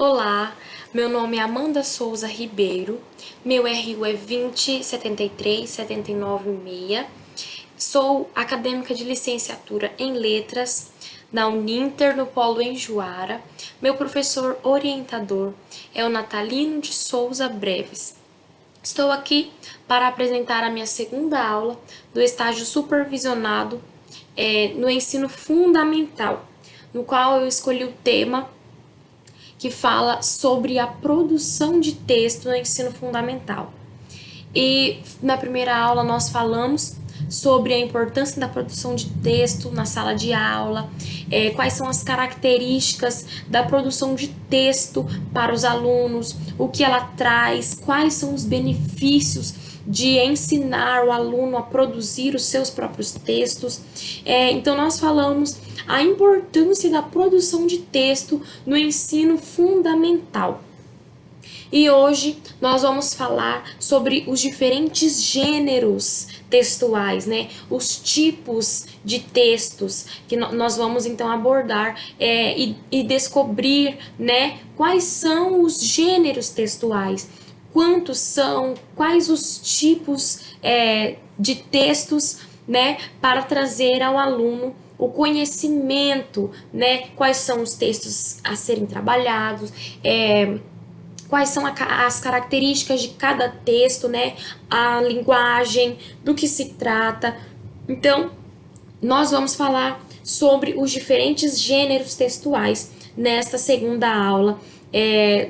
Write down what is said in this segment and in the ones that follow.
Olá, meu nome é Amanda Souza Ribeiro, meu RU é 2073796. Sou acadêmica de licenciatura em Letras da Uninter no Polo Enjoara. Meu professor orientador é o Natalino de Souza Breves. Estou aqui para apresentar a minha segunda aula do estágio supervisionado no ensino fundamental, no qual eu escolhi o tema que fala sobre a produção de texto no ensino fundamental. E na primeira aula nós falamos sobre a importância da produção de texto na sala de aula, quais são as características da produção de texto para os alunos, o que ela traz, quais são os benefícios de ensinar o aluno a produzir os seus próprios textos. Então nós falamos a importância da produção de texto no ensino fundamental. E hoje nós vamos falar sobre os diferentes gêneros textuais, né? Os tipos de textos que nós vamos então abordar e descobrir, né? Quais são os gêneros textuais, quantos são, quais os tipos de textos, né? Para trazer ao aluno o conhecimento, né? Quais são os textos a serem trabalhados, quais são as características de cada texto, né? A linguagem, do que se trata. Então, nós vamos falar sobre os diferentes gêneros textuais nesta segunda aula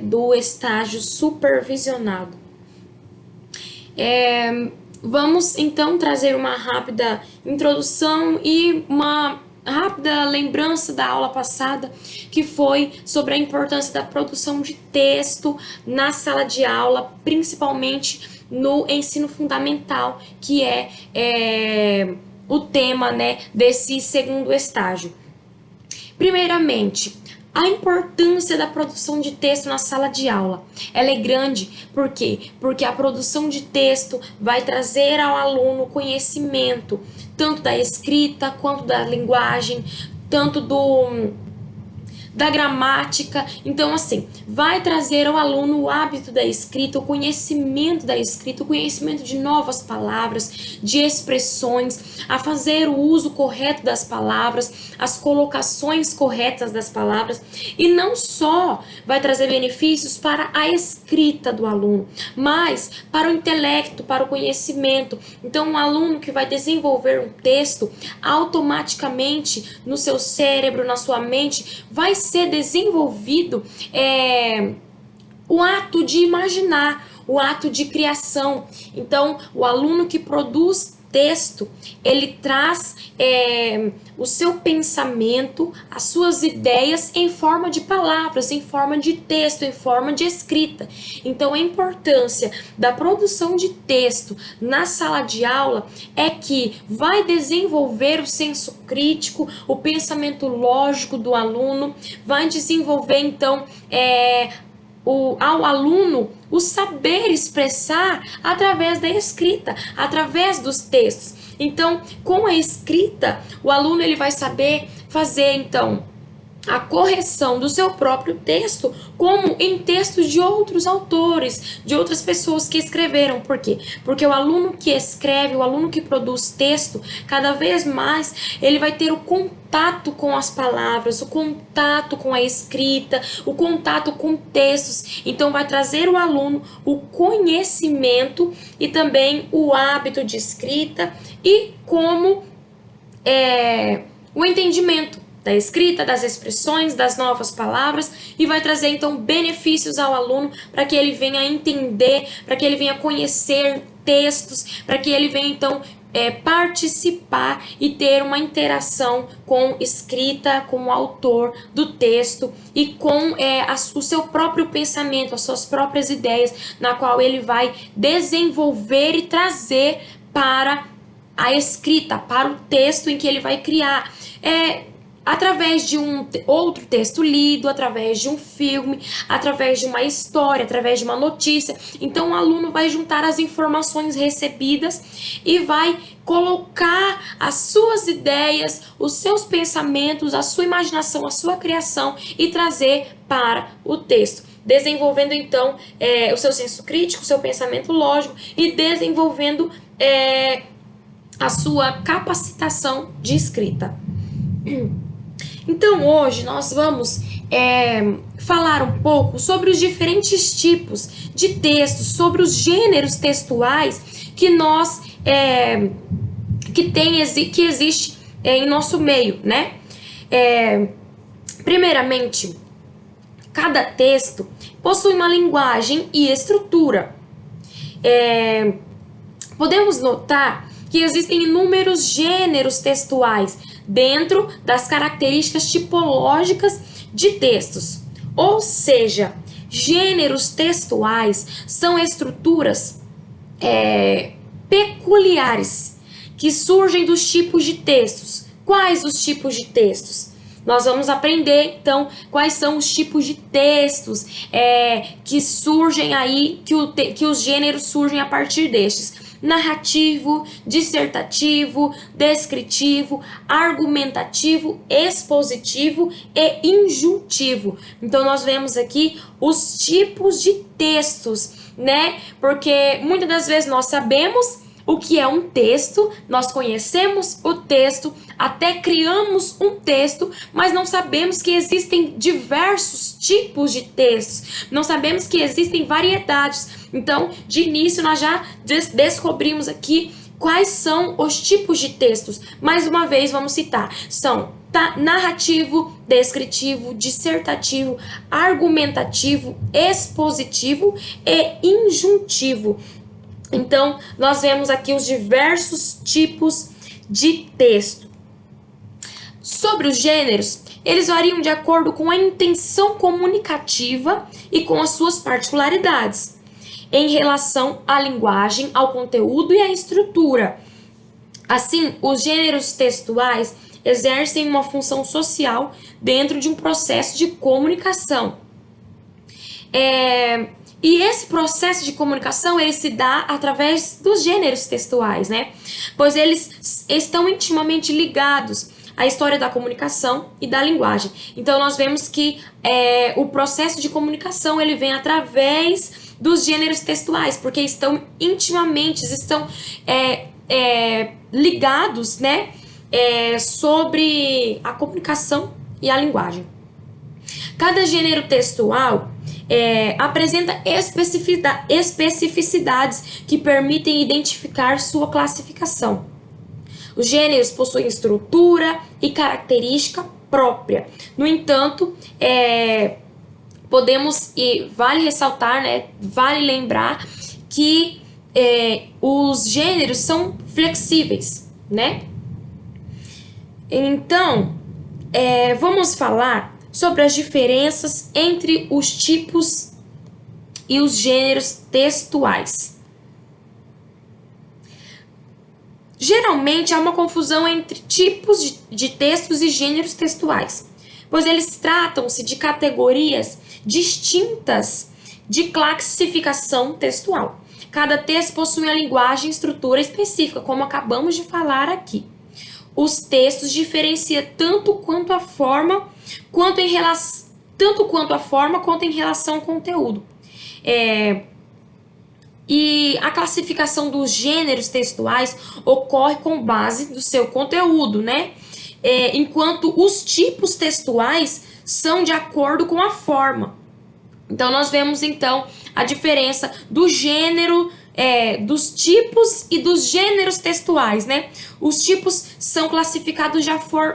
do estágio supervisionado. Vamos então trazer uma rápida introdução e uma rápida lembrança da aula passada, que foi sobre a importância da produção de texto na sala de aula, principalmente no ensino fundamental, que é o tema, né, desse segundo estágio. Primeiramente, a importância da produção de texto na sala de aula. Ela é grande, por quê? Porque a produção de texto vai trazer ao aluno conhecimento, tanto da escrita, quanto da linguagem, tanto da gramática. Então, assim, vai trazer ao aluno o hábito da escrita, o conhecimento da escrita, o conhecimento de novas palavras, de expressões, a fazer o uso correto das palavras, as colocações corretas das palavras. E não só vai trazer benefícios para a escrita do aluno, mas para o intelecto, para o conhecimento. Então, um aluno que vai desenvolver um texto, automaticamente no seu cérebro, na sua mente, vai ser desenvolvido o ato de imaginar, o ato de criação. Então, o aluno que produz texto, ele traz o seu pensamento, as suas ideias em forma de palavras, em forma de texto, em forma de escrita. Então, a importância da produção de texto na sala de aula é que vai desenvolver o senso crítico, o pensamento lógico do aluno, vai desenvolver, então, ao aluno o saber expressar através da escrita, através dos textos. Então, com a escrita, o aluno ele vai saber fazer, então, a correção do seu próprio texto, como em textos de outros autores, de outras pessoas que escreveram. Por quê? Porque o aluno que escreve, o aluno que produz texto, cada vez mais ele vai ter o contato com as palavras, o contato com a escrita, o contato com textos. Então, vai trazer ao aluno o conhecimento e também o hábito de escrita e como o entendimento da escrita, das expressões, das novas palavras, e vai trazer então benefícios ao aluno para que ele venha entender, para que ele venha conhecer textos, para que ele venha então participar e ter uma interação com escrita, com o autor do texto e com o seu próprio pensamento, as suas próprias ideias, na qual ele vai desenvolver e trazer para a escrita, para o texto em que ele vai criar. através de outro texto lido, através de um filme, através de uma história, através de uma notícia. Então, o aluno vai juntar as informações recebidas e vai colocar as suas ideias, os seus pensamentos, a sua imaginação, a sua criação e trazer para o texto, desenvolvendo então o seu senso crítico, o seu pensamento lógico e desenvolvendo a sua capacitação de escrita. Então, hoje nós vamos falar um pouco sobre os diferentes tipos de textos, sobre os gêneros textuais que que existe em nosso meio, né? Primeiramente, cada texto possui uma linguagem e estrutura. Podemos notar que existem inúmeros gêneros textuais dentro das características tipológicas de textos. Ou seja, gêneros textuais são estruturas peculiares que surgem dos tipos de textos. Quais os tipos de textos? Nós vamos aprender, então, quais são os tipos de textos que surgem aí, que os gêneros surgem a partir destes. Narrativo, dissertativo, descritivo, argumentativo, expositivo e injuntivo. Então, nós vemos aqui os tipos de textos, né? Porque muitas das vezes nós sabemos o que é um texto, nós conhecemos o texto, até criamos um texto, mas não sabemos que existem diversos tipos de textos, não sabemos que existem variedades. Então, de início, nós já descobrimos aqui quais são os tipos de textos. Mais uma vez, vamos citar: são narrativo, descritivo, dissertativo, argumentativo, expositivo e injuntivo. Então, nós vemos aqui os diversos tipos de texto. Sobre os gêneros, eles variam de acordo com a intenção comunicativa e com as suas particularidades, em relação à linguagem, ao conteúdo e à estrutura. Assim, os gêneros textuais exercem uma função social dentro de um processo de comunicação. E esse processo de comunicação, ele se dá através dos gêneros textuais, né? Pois eles estão intimamente ligados à história da comunicação e da linguagem. Então, nós vemos que o processo de comunicação, ele vem através dos gêneros textuais, porque estão intimamente, ligados, né? Sobre a comunicação e a linguagem. Cada gênero textual apresenta especificidades que permitem identificar sua classificação. Os gêneros possuem estrutura e característica própria. No entanto, vale ressaltar, né, vale lembrar que os gêneros são flexíveis, né? Então, vamos falar sobre as diferenças entre os tipos e os gêneros textuais. Geralmente há uma confusão entre tipos de textos e gêneros textuais, pois eles tratam-se de categorias distintas de classificação textual. Cada texto possui uma linguagem e estrutura específica, como acabamos de falar aqui. Os textos diferenciam tanto quanto a forma quanto em relação ao conteúdo. E a classificação dos gêneros textuais ocorre com base no seu conteúdo, né? Enquanto os tipos textuais são de acordo com a forma. Então, nós vemos, então, a diferença do gênero, dos tipos e dos gêneros textuais, né? Os tipos são classificados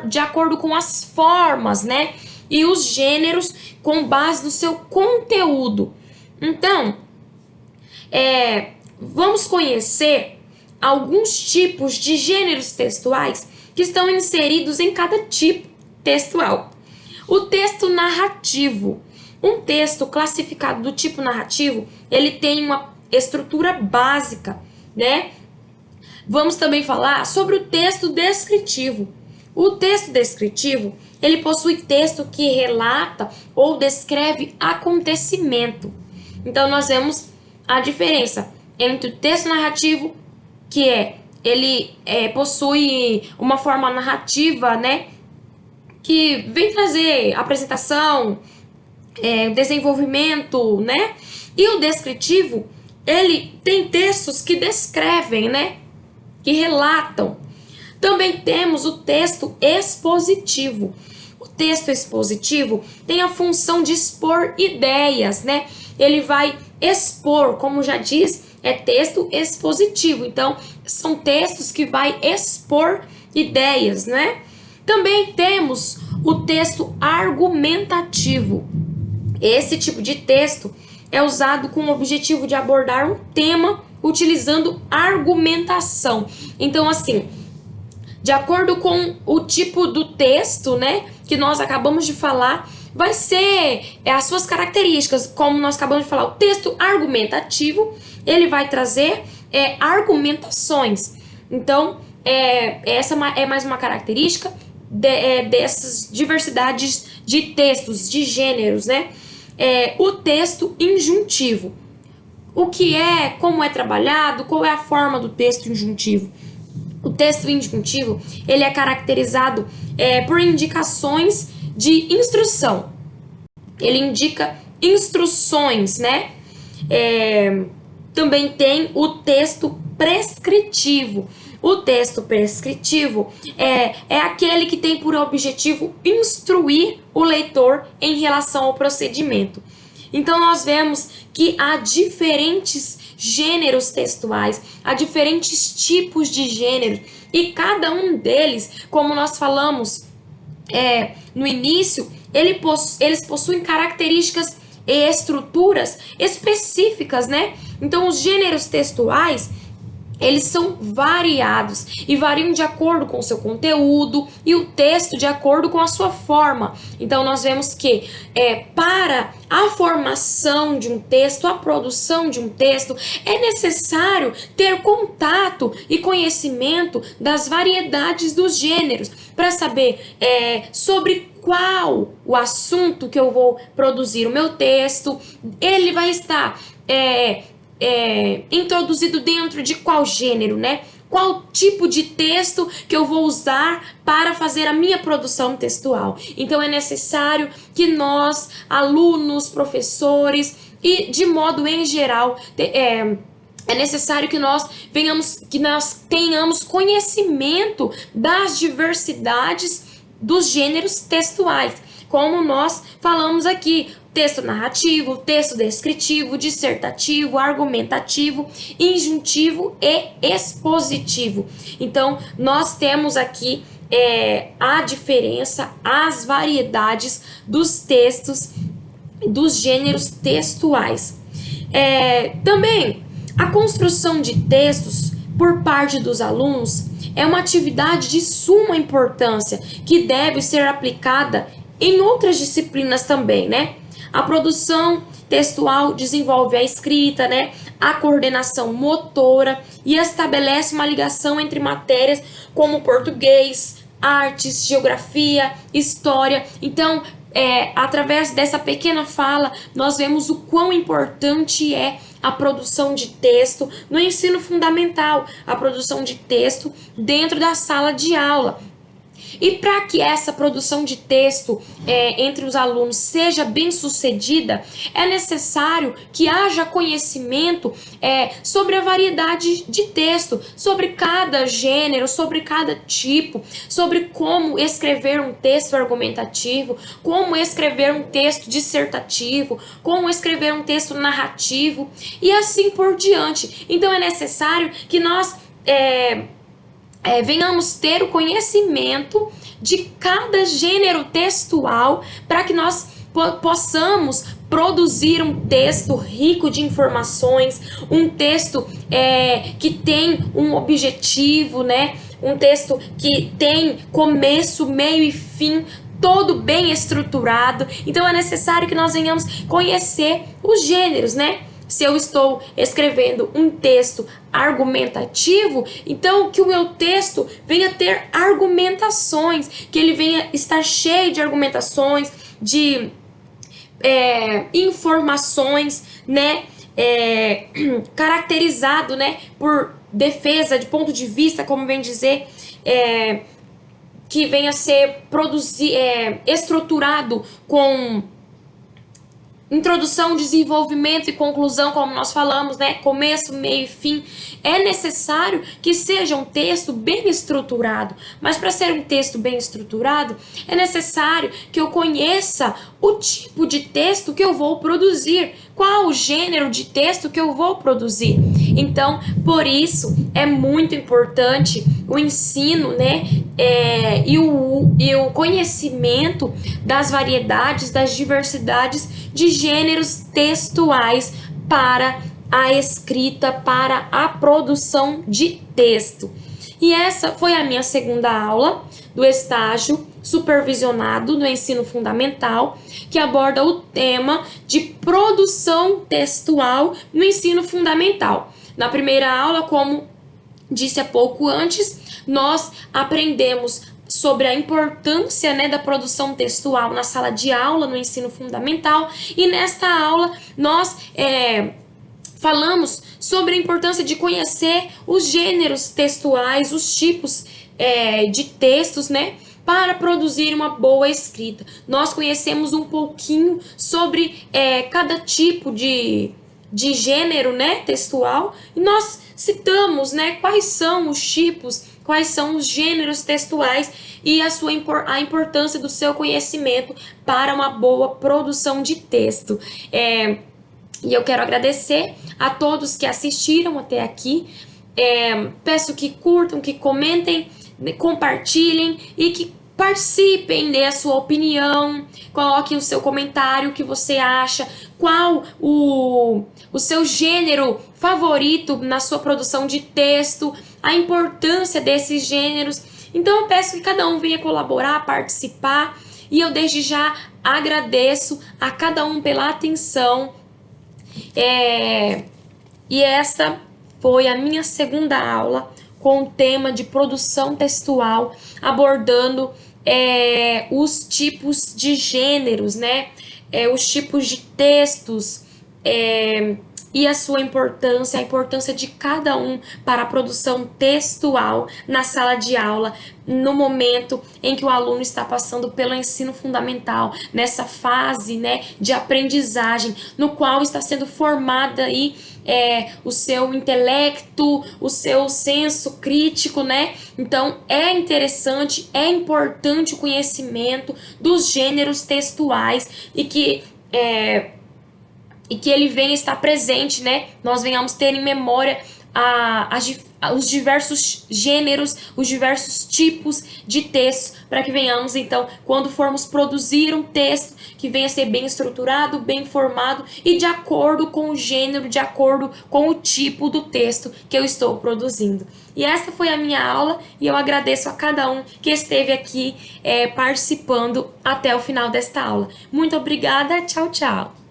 de acordo com as formas, né? E os gêneros com base no seu conteúdo. Então, vamos conhecer alguns tipos de gêneros textuais que estão inseridos em cada tipo textual. O texto narrativo. Um texto classificado do tipo narrativo, ele tem uma estrutura básica, né? Vamos também falar sobre o texto descritivo. O texto descritivo, ele possui texto que relata ou descreve acontecimento. Então nós vemos a diferença entre o texto narrativo, que ele possui uma forma narrativa, né, que vem trazer apresentação, desenvolvimento, né, e o descritivo, ele tem textos que descrevem, né, que relatam. Também temos o texto expositivo. O texto expositivo tem a função de expor ideias, né? Ele vai expor, como já diz, é texto expositivo. Então, são textos que vai expor ideias, né? Também temos o texto argumentativo. Esse tipo de texto é usado com o objetivo de abordar um tema utilizando argumentação. Então, assim, de acordo com o tipo do texto, né, que nós acabamos de falar, vai ser as suas características, como nós acabamos de falar. O texto argumentativo, ele vai trazer argumentações. Então, essa é mais uma característica dessas diversidades de textos, de gêneros, né? O texto injuntivo. O que como é trabalhado, qual é a forma do texto injuntivo? O texto injuntivo, ele é caracterizado por indicações de instrução. Ele indica instruções, né? Também tem o texto prescritivo. O texto prescritivo é aquele que tem por objetivo instruir o leitor em relação ao procedimento. Então, nós vemos que há diferentes gêneros textuais, há diferentes tipos de gênero, e cada um deles, como nós falamos no início, eles possuem características e estruturas específicas, né? Então, os gêneros textuais, eles são variados e variam de acordo com o seu conteúdo e o texto de acordo com a sua forma. Então, nós vemos que para a formação de um texto, a produção de um texto, é necessário ter contato e conhecimento das variedades dos gêneros para saber sobre qual o assunto que eu vou produzir o meu texto. Ele vai estar introduzido dentro de qual gênero, né? Qual tipo de texto que eu vou usar para fazer a minha produção textual. Então é necessário que nós, alunos, professores e de modo em geral, é necessário que nós tenhamos conhecimento das diversidades dos gêneros textuais, como nós falamos aqui. Texto narrativo, texto descritivo, dissertativo, argumentativo, injuntivo e expositivo. Então, nós temos aqui a diferença, as variedades dos textos, dos gêneros textuais. Também, a construção de textos por parte dos alunos é uma atividade de suma importância que deve ser aplicada em outras disciplinas também, né? A produção textual desenvolve a escrita, né? A coordenação motora e estabelece uma ligação entre matérias como português, artes, geografia, história. Então, através dessa pequena fala, nós vemos o quão importante é a produção de texto no ensino fundamental, a produção de texto dentro da sala de aula. E para que essa produção de texto entre os alunos seja bem sucedida, é necessário que haja conhecimento sobre a variedade de texto, sobre cada gênero, sobre cada tipo, sobre como escrever um texto argumentativo, como escrever um texto dissertativo, como escrever um texto narrativo e assim por diante. Então é necessário que nós venhamos ter o conhecimento de cada gênero textual para que nós possamos produzir um texto rico de informações, um texto que tem um objetivo, né? Um texto que tem começo, meio e fim, todo bem estruturado. Então é necessário que nós venhamos conhecer os gêneros, né? se eu estou escrevendo um texto argumentativo, então que o meu texto venha ter argumentações, que ele venha estar cheio de argumentações, de informações, né, caracterizado, né, por defesa, de ponto de vista, como vem dizer, que venha a ser estruturado com introdução, desenvolvimento e conclusão, como nós falamos, né? Começo, meio e fim. É necessário que seja um texto bem estruturado. Mas para ser um texto bem estruturado, é necessário que eu conheça o tipo de texto que eu vou produzir, qual o gênero de texto que eu vou produzir. Então, por isso, é muito importante o ensino, né? E o conhecimento das variedades, das diversidades de gêneros textuais para a escrita, para a produção de texto. E essa foi a minha segunda aula do estágio supervisionado no ensino fundamental, que aborda o tema de produção textual no ensino fundamental. Na primeira aula, como disse há pouco antes, nós aprendemos sobre a importância, né, da produção textual na sala de aula no ensino fundamental, e nesta aula nós falamos sobre a importância de conhecer os gêneros textuais, os tipos de textos, né, para produzir uma boa escrita. Nós conhecemos um pouquinho sobre cada tipo de gênero, né, textual, e nós citamos, né, quais são os tipos, quais são os gêneros textuais e a importância do seu conhecimento para uma boa produção de texto. E eu quero agradecer a todos que assistiram até aqui. Peço que curtam, que comentem, compartilhem e que participem, dê a sua opinião, coloque o seu comentário, o que você acha, qual o seu gênero favorito na sua produção de texto, a importância desses gêneros. Então eu peço que cada um venha colaborar, participar, e eu desde já agradeço a cada um pela atenção. E essa foi a minha segunda aula com o tema de produção textual, abordando os tipos de gêneros, né? Os tipos de textos e a sua importância, a importância de cada um para a produção textual na sala de aula, no momento em que o aluno está passando pelo ensino fundamental, nessa fase, né, de aprendizagem, no qual está sendo formada aí o seu intelecto, o seu senso crítico, né? Então é interessante, é importante o conhecimento dos gêneros textuais e que ele venha estar presente, né? Nós venhamos ter em memória os diversos gêneros, os diversos tipos de textos, para que venhamos, então, quando formos produzir um texto, que venha ser bem estruturado, bem formado e de acordo com o gênero, de acordo com o tipo do texto que eu estou produzindo. E essa foi a minha aula, e eu agradeço a cada um que esteve aqui participando até o final desta aula. Muito obrigada, tchau, tchau!